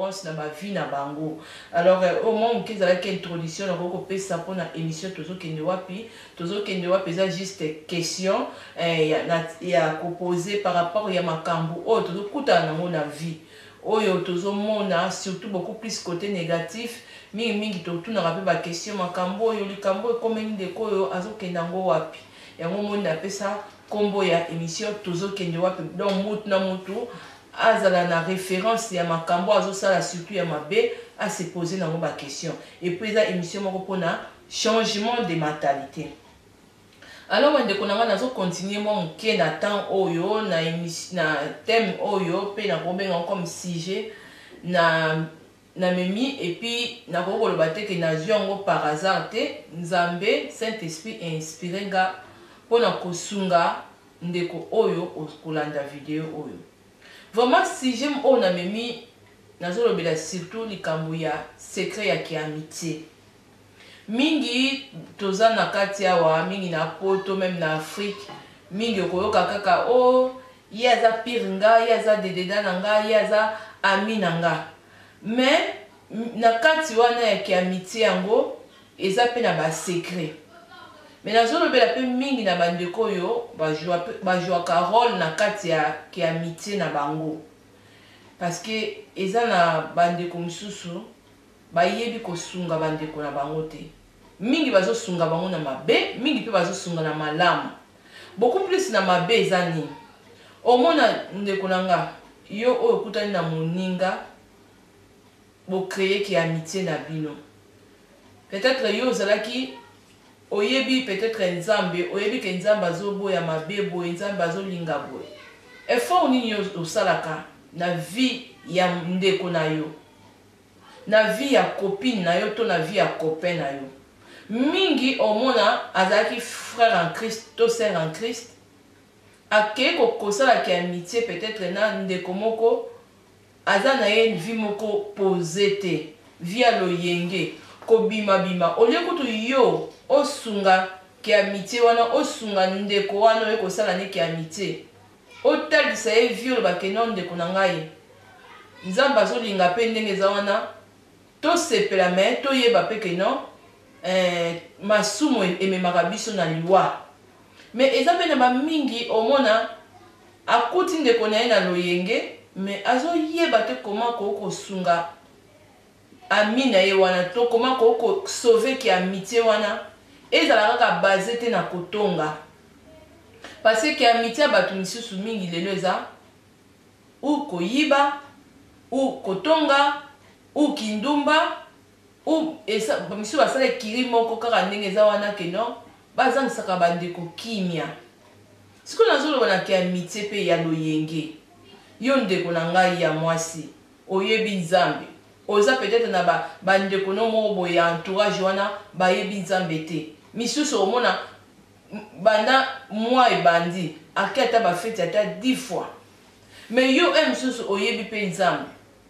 référence na ma vie na bango. Alors au moins on qu'ils avaient introduction na ko pesa pour na émission tozo kende wapi eza juste question ya ko poser par rapport ya makambo o tozo kuta na na vie oyo tozo mona surtout beaucoup plus côté négatif mingi to tuna rappel ba question makambo oyo likambo komeni de ko yo azokenda ngo wapi yango mona pesa kombo ya émission tozo kende wapi donc mutu na mutu azala na référence ya makambo azosala surtout ya mabe à se poser na ba question et puis la émission moko pona changement de mentalité. Alors on dekonanga nazo continuer mon ke na temps oyo na thème oyo pe na kobenga comme sujet na memi et puis na ko loba te ke na ziongo par hasard te Nzambe Saint-Esprit inspiré nga pona kosunga ndeko oyo okolanda vidéo oyo. Vraiment si j'aime on a memi nazo lobela surtout likambo ya secret ya ki amitié. Mingi toza na kati awa mingi na poto même na Afrique mingi okoyoka kaka oh yaza piringa yaza dededa nanga yaza ami nanga mais na kati wana ya ki amitié yango eza pe na ba secret. Mais nazo lobela pe mingi na bandeko yo ba joua rôle na kati ya ki amitié na bango. Parce que eza na bandeko mususu ba yebi ko sunga bandeko na bango te. Mingi bazo sunga bango na mabe, mingi pe bazo sunga na malamu. Beaucoup plus na mabe eza ni. Omona ndeko nanga yo oyo kutani na moninga bo créer ki amitié na bino. Peut-être yo zalaki oyebi peut-être Nzambe, oyebi ke Nzambe azobo ya mabe bo Nzambe azolinga bo. Effort nini yo osalaka na vie ya ndeko na yo. Na vie ya copine na yo to na vie ya copain na yo. Mingi omona azaki frère en Christ to sœur en Christ ake ko kosala ki amitié peut-être na ndeko moko aza na ye vie moko posé te via loyenge ko bima au lieu kutu yo osunga ki amitié wana osunga ndeko wana ko sala ne ki amitié otalisa ye vie ba ke non ndeko na ngai Nzambe azolinga pe ndenge za wana to sepela me to yeba pe ke non masumo ememaka biso na liwa. Mais eza pe na ba mingi omona akuti ndeko na ye na loyenge mais azo yeba te comment ko sunga ami na ye wana to comment ko sauver ki amitié wana ezala kaka basé te na kotonga. Parce que amitié batu misusu mingi lelo eza ou koyiba ou kotonga ou kindumba ou esa bamisu basala kiri moko kaka ndenge za wana ke non bazangisaka bandeko kimia. Siko nazoloba na ki amitié pe ya loyenge yo ndeko na ngai ya mwasi oyebi Nzambe oza peut-être na bandeko no moko ya entourage wana bayebi Nzambe te misusu omona banda moi ebandi akata ba fête ata 10 fois mais yo misusu oyebi pe Nzambe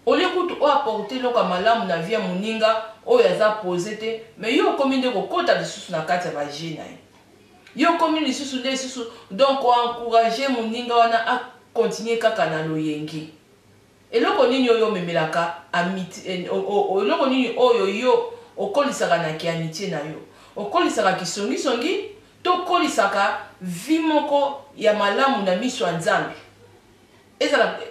ole kutu o apporter loka malamu na vie moninga o yaza posé te mais yo komi ndeko kota lisusu na kati ya ba jeune yo komi lisusu nde lisusu donc o encourager moninga wana a continuer kaka na loyengi eloko nini oyo memelaka amitié eloko nini oyo yo okolisaka na ki amitié na yo okolisaka kisongi songi to kolisaka vie moko ya malamu na miso ya Nzambe.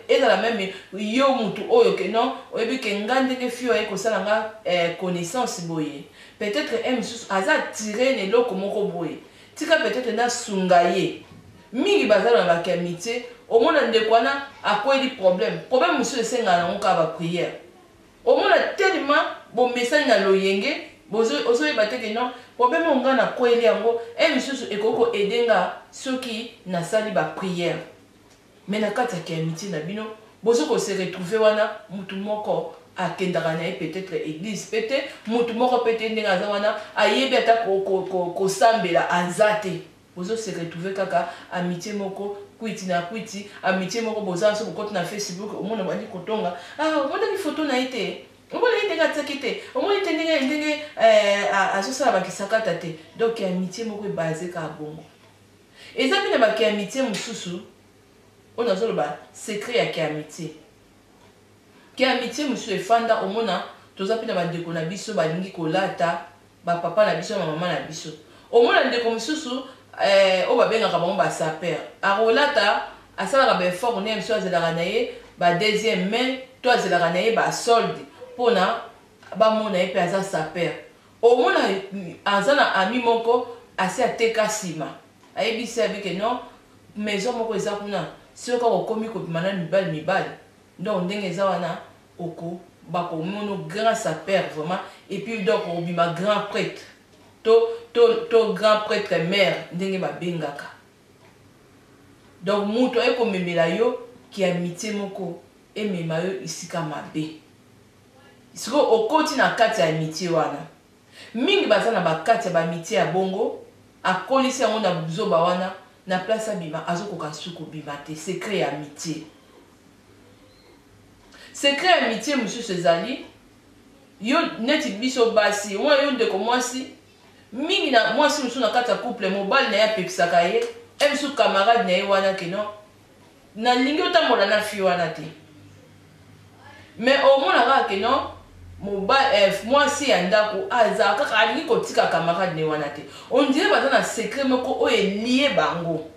Ezala même yo mutu oyo ke non oyebi ke ngande ke fio e kosala nga connaissance boye peut-être misusu aza tiré ne loko moko boye tika peut-être na sungaye mingi bazala na ba amitié omona ndeko wana akweli problème mususu esenga na nka ba prière omona tellement bo message na loyenge bozo yeba te ke non problème onga na kweli yango misusu ekoko edenga soki na sali ba prière. Mais na kati ya ki amitié na bino bozo ko se retrouver wana mutu moko akendaka na ye peut-être église peut-être mutu moko peut-être ndenge za wana ayebi ata ko sambela anzate bozo se retrouver kaka amitié moko kwiti na kwiti amitié moko boza so ko na Facebook omona bandi kotonga omona ni photo na ite omona ite ngatsaki te omona ite ndenge azosala bakisakata te donc amitié moko e basé ka bongo eza bina ba ki amitié mususu on a zolo ba secret ya ki amitié ke amitié mosusu efanda omona toza mpe na bandeko na biso balingi kolata bapapa na biso na mama na biso omona ndeko mosusu oyo babengaka bango basaper akolata asalaka baeffort ne mosusu azelaka na ye badeuxième main to azelaka na ye basolde mpona bamona ye mpe aza saper omona aza na ami moko asi ateka nsima ayebisi abike non maison moko eza kuna soki okomi kobima na mibali donc ndenge eza wana oko bakomona grand saper vraiment et puis donc obima grand prêtre to grand prêtre mère ndenge babengaka donc mutu ayekomemela yo ki amitié moko emema yo isika mabe siko okoti na kati ya amitié wana mingi baza na bakati ya bamitié ya bongo akolisi yango na buzoba wana na place abima azokoka suku bima te secret ya amitié secret ya amitié mosusu ezali yo neti biso basi wana yo ndeko mwasi mingi na mwasi mosusu na kati ya couple mobali na ye apekisaka ye mosusu camarade na ye wana keno nalingi otambola na fi wana te mais omona kaka keno mwasi ya ndako aza kaka alingi kotika camarade na ye wana te ondire baza na secret moko oyo elie bango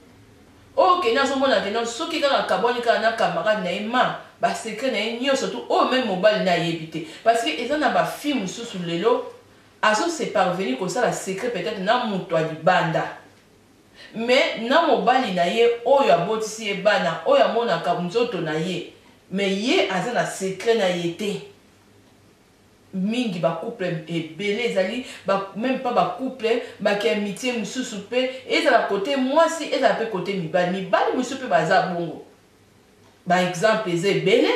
oyo keni azomona keno soki kaka kabwani kaka na camarade na ye ma basekret na ye nyonso tu oyo meme mobali na ayebi te parce que eza na bafille mosusu lelo azose parvenir kosala secret peut-être na moto ya libanda mais na mobali na ye oyo abotisi ye bana oyo amonaka nzoto na ye mais ye aza na secret na ye te mingi bacouple ebele ezali même pas bacouple baki amitié mosusu mpe ezala kote mwasi ezala mpe kote mibali mosusu mpe baza bongo baexemple eza ebele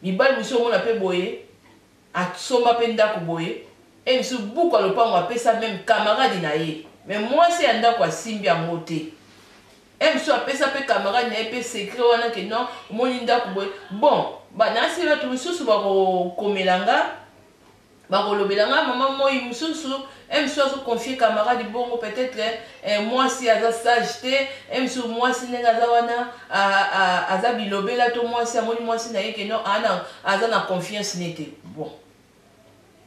mibali mosusu omona mpe boye asomba mpe ndako boye mosusu buku ya lopango apesa meme camarade na ye mais mwasi ya ndako asimbi yango te mosusu apesa mpe camarade na ye mpe secret wana ke non omoni ndako boye bon banasi bato mosusu bakokomelanga bakolobelanga mama moi mosusu mosusu azoconfie camarade bongo peut-être mwasi aza sage te mosusu mwasi ndenge aza wana aza bilobela to mwasi amoni mwasi na ye ke non aza na confiance ne te bon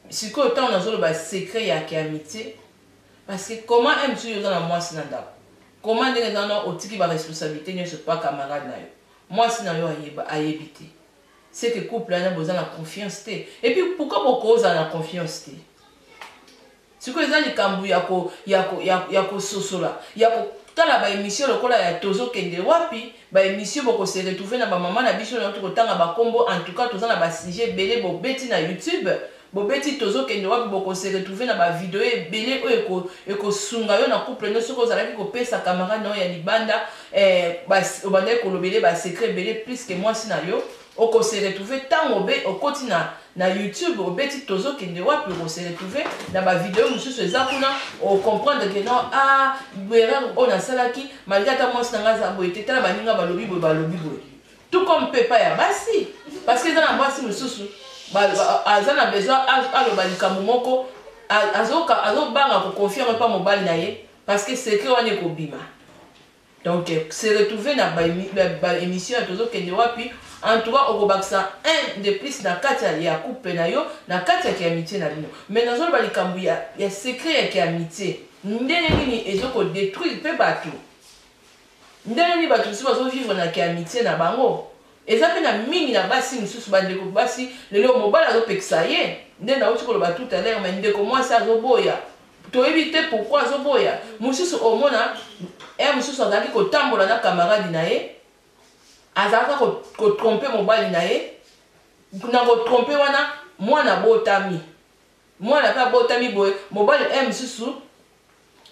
sikoyo ntango nazoloba secret yake amitié parce que comment mosusu yo oza na mwasi na ndako comment ndenge eza wana otiki baresponsabilité nyonso pa camarade na yo mwasi na yo ayebi te c'est que couple wana boza na confiance te et puis pourquoi bokozala na confiance te sikoyo eza likambo ya kososola ya kotala baémission lokola ya tozokende wapi baémission bokose retrouve na bamama na biso na tokotanga bakombo en tout cas toza na basujet ebele bobeti na YouTube bobeti tozokende wapi bokose retrouve na bavideo ebele oyo ekosunga yo na couple no soki ozalaki kopesa camarade na oyo ya libanda obandaki kolobele basekret ebele plus que mwasi na yo okose retrouve ntango okoti na YouTube obeti tozokende wapi okose retrouve na bavideo mosusu eza kuna ocomprendre ke non erreur oyo nasalaki malgré ata mwasi na nga aza boye te tala baninga balobi boye tout comme pepa ya basi parce que eza na basi mosusu aza na besoin aloba likambo moko azobanga koconfirme pa mobali na ye parce que secret wana ekobima donc se retrouver na baémission ya tozokende wapi en tout cas okobakisa un de plus na kati ya couple na yo na kati ya kiamitié na bino mais nazoloba likambo ya secret ya kiamitié ndenge nini ezokodétruire mpe bato ndenge nini bato mosusu bazovivre na kiamitié na bango eza mpe na mingi na basi mosusu bandeko basi lelo mobali azopekisa ye nde nauti koloba tout à l'heure mais ndeko mwasi azoboya toyebi te pourquoi azoboya mosusu omona mosusu azalaki kotambola na camarade na ye azalaka kotrompe mobali na ye na kotrompe wana mwana botami mwana mpe abotami boye mobali mosusu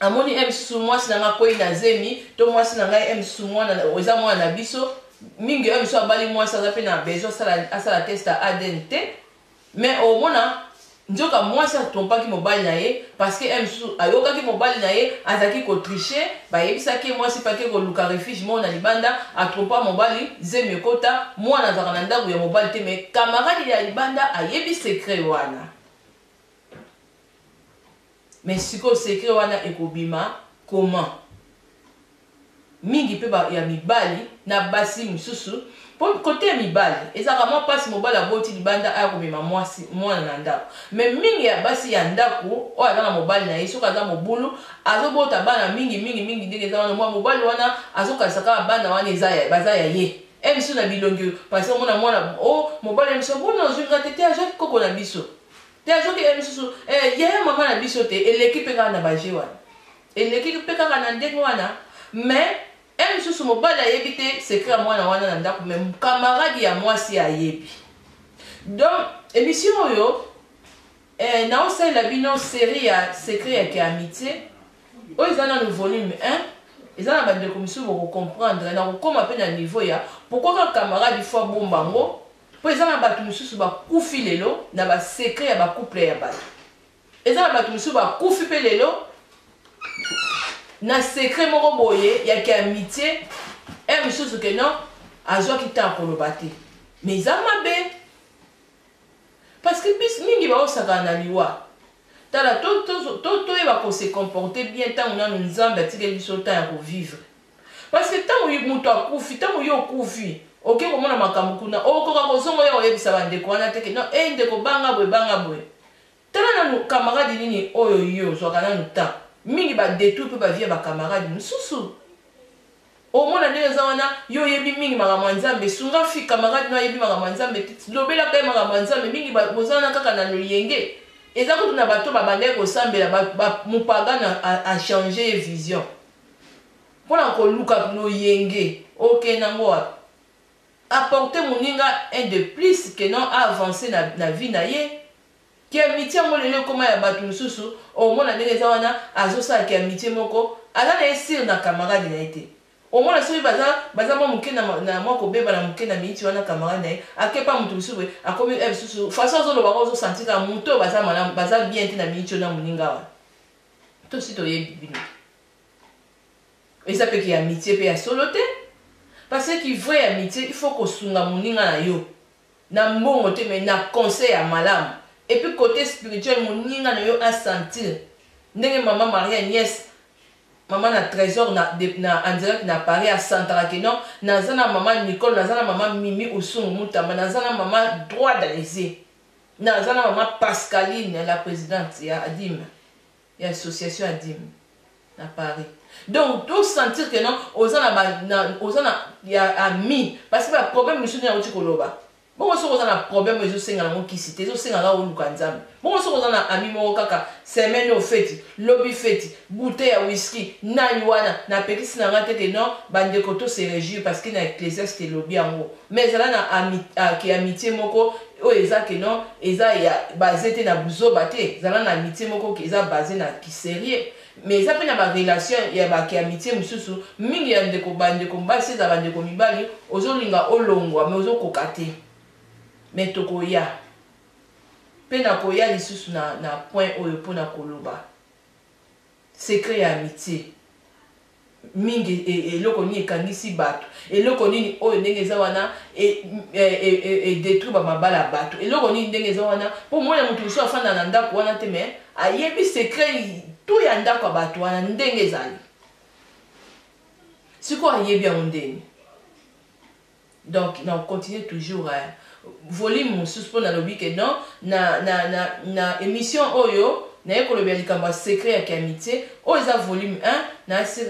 amoni mosusu mwasi na nga kwei na zemi to mwasi na ngai mosusu eza mwana na biso mingi mosusu abali mwasi aza mpe na besoin asala test ya ADN te mais omona nzoka mwasi atrompaki mobali na ye parce que mosusu ayokaki mobali na ye azalaki kotriche bayebisaki mwasi pake koluka refuge moko na libanda atrompa mobali zemi ekota mwana azalaka na ndako ya mobali te mais camarade ya libanda ayebi secret wana mais sikoyo secret wana ekobima comment mingi mpe ya mibali na basi mosusu pour côté ya mibali ezaka mwa pasi mobali aboti libanda aya komema mwana na ndako mais mingi ya basi ya ndako oyo aza na mobali na ye soki aza mobulu azobota bana mingi ndenge eza wana mwa mobali wana azokalisa kaka bana wana baza ya ye miso na bilongi parce que omona mwana mobali ya miso bona ozwinga te te azoki koko na biso te azoki misusu yaya mama na biso te eleki mpe kaka na baje wana eleki mpe kaka na ndenge wana mais misusu mobali ayebi te secret ya mwana wana na ndako mais camarade ya mwasi ayebi. Donc émission oyo naosalela bino série ya secret ya amitié oyo eza na volume 1 eza na bandeko misusu bokocomprendre na kokoma mpe na niveau ya pourquoi ka camarade ifo abomba yango mpo eza na bato misusu bakufi lelo na basecret ya bacouple ya bato eza na bato misusu bakufi mpe lelo na secret moko boye ya ki amitié misusu ke non azwaki ntango koloba te mais eza mabe parce que bis mingi baosaka na liwa tala toyeba kose comporter bien ntango nano nzambe atikeli biso ntango ya kovivre parce que ntango moto akufi ntango yo okufi oke komona makambo kuna okoka kozongo yo oyebisa bandeko wana teke non ndeko banga boye tala nanu camarade nini oyo yo ozwaka nanu ntango mingi badetour mpe bavie bacamarade mosusu omona ndenge eza wana yo oyebi mingi makambo ya nzambe sunga fi camarade no ayebi makambo ya nzambe lobelaka ye makambo ya nzambe mingi boza wana kaka na loyenge eza kutu na bato babandaki kosambela mopagana achange ye vision mpona koluka loyenge okende yango wapi apporte moninga un de plus ke non aavance na vie na ye ki amitié yango lelo ekoma ya bato mosusu omona ndenge eza wana azosala ki amitié moko aza na ye sire na camarade na ye te omona soki baza mwa moke na mwa kobeba na moke na miniti wana camarade na ye akepa moto mosusu boye akomi mosusu façon azolobaka ozosentir kaka moto oyo baza bien te na miniti oyo na moninga wana tosi toyebi bino eza mpe ki amitié mpe ya solo te parce que vrai amitié il faut kosunga moninga na yo na mbongo te mais na conseil ya malamu et puis côté spirituel moninga na yo asentir ndenge mama Maria Agnès mama na trésor en direct na Paris asentara ke non naza na mama Nicole naza na mama Mimi Osungu Mutamba naza na mama droit d'Alizé naza na mama Pascaline la présidente ya Adim ya association Adim na Paris. Donc tout sentir que non osana ya ami parce que le problème monsieur na uti koloba bon so osana problème ezo senga ngo kisite ezo senga ga oluka nzambe bon so osana ami moko kaka semaine au fête lobby fête bouteille ya whisky nani wana na pekisi na ngate que non bande koto se réjouir parce que na ecclésiaste lobby yango mais zala na ki amitié moko o eza que non eza ya basé te na buzoba te zala na amitié moko ki eza basé na ki sérieux mais ça peut na ba relation ya ba ki amitié mususu mingi ya ndeko bandeko mbasi za bandeko mibali ozolinga olongwa mais ozokoka te mais tokoya pe na koya lisusu na point oyo pona koloba secret ya amitié mingi eloko nini ekangisi bato eloko nini oyo ndenge eza wana détruire bamabala bato eloko nini ndenge eza wana mpo mwana moto mosusu afanda na ndako wana te mais ayebi secret tu ya ndako ya bato wana ndenge ezali sikoyo ayebi yango ndenge donc na continue toujours volume mosusu mpo nalobi ke non na émission oyo naye kolobela likambo ya secret ya kiamitié oyo eza volume 1 na sur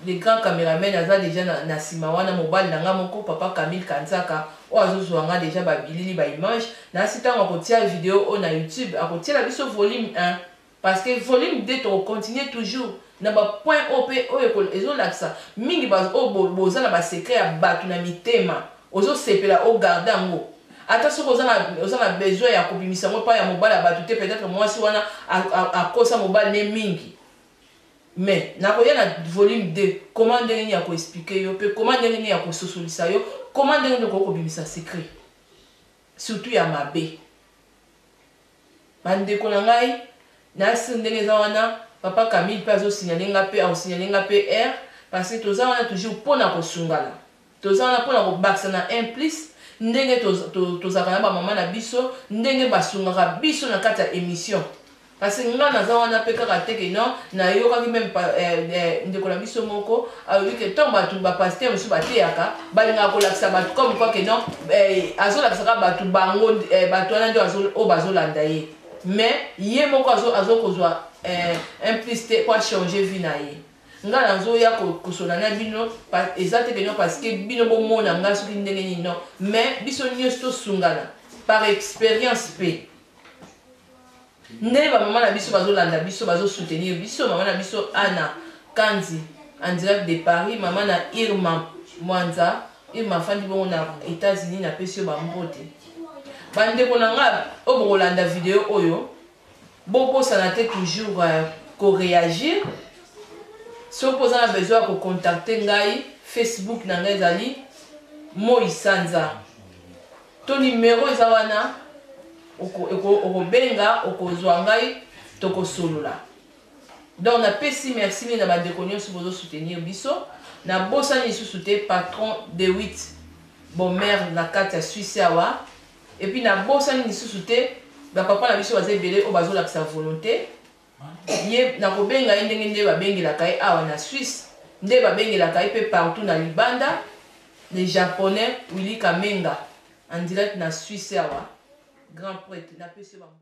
les grands caméramen aza déjà na nsima wana mobali na nga moko papa Camille Kanzaka oyo azozwa nga déjà babilili baimage nasi ntango akotia video oyo na YouTube akotiela biso volume 1 parce que volume 2 tokocontinue toujours na bapoint oyo ezolakisa mingi oyo boza na basecret ya bato na mitema ozosepela ogarde yango ata soki oza na besoin ya kobimisa yango epai ya mobali ya bato te peut-être mwasi wana akosa mobali ne mingi mais nakoya na volume 2 comment ndenge nini ya koexplike yo mpe comment ndenge nini ya kososolisa yo comment ndenge nini kobimisa secret surtout ya mabe bandeko na ngai nasi ndenge eza wana papa Camille mpe azosinyalenga mpe r parce que toza wana toujours mpona kosungana toza wana mpona kobakisa na implice ndenge tozalaka na bamama na biso ndenge basungaka biso na kati ya émission parce que nga naza wana pe kaka te ke non nayokaki même ndeko na biso moko alobi ke ntongo bato bapaster mosusu bateyaka balingaka kolakisa bato comme quoi ke non azolakisaka bato bango bato wana nde oyo bazolanda ye mais ye moko azokozwa implicité po achanger vie na ye nga nazoya kosola na bino eza te ke non parce que bino bomona nga soki ndenge nini non mais biso nyonso tosungana par expérience pe nde bamama na biso bazolanda biso bazosoutenir biso mama na biso Anna Kanzi en direct de Paris mama na Irma Mwanza Irma afandi bongo na États-Unis na pesi yo bambote bandeko na nga oyo bokolanda video oyo bokosana te toujours koréagir soki oza na besoin ya kocontacte ngai Facebook na ngai ezali Moi Sanza to numéro eza wana okobenga okozwa ngai tokosolola donc napesi merci mingi na bandeko nyonso bozosoutenir biso na bosani lisusu te patron de 8 bomare na kati ya Suisse awa epuis na bosani lisusu te bapapa na biso baza ebele oyo bazolakisa volonté ye nakobenga ye ndenge nde babengelaka ye awa na Suisse nde babengelaka ye mpe partout na libanda le japonais Willy Kamenga en direct na Suisse awa grand prêtre na pesi bango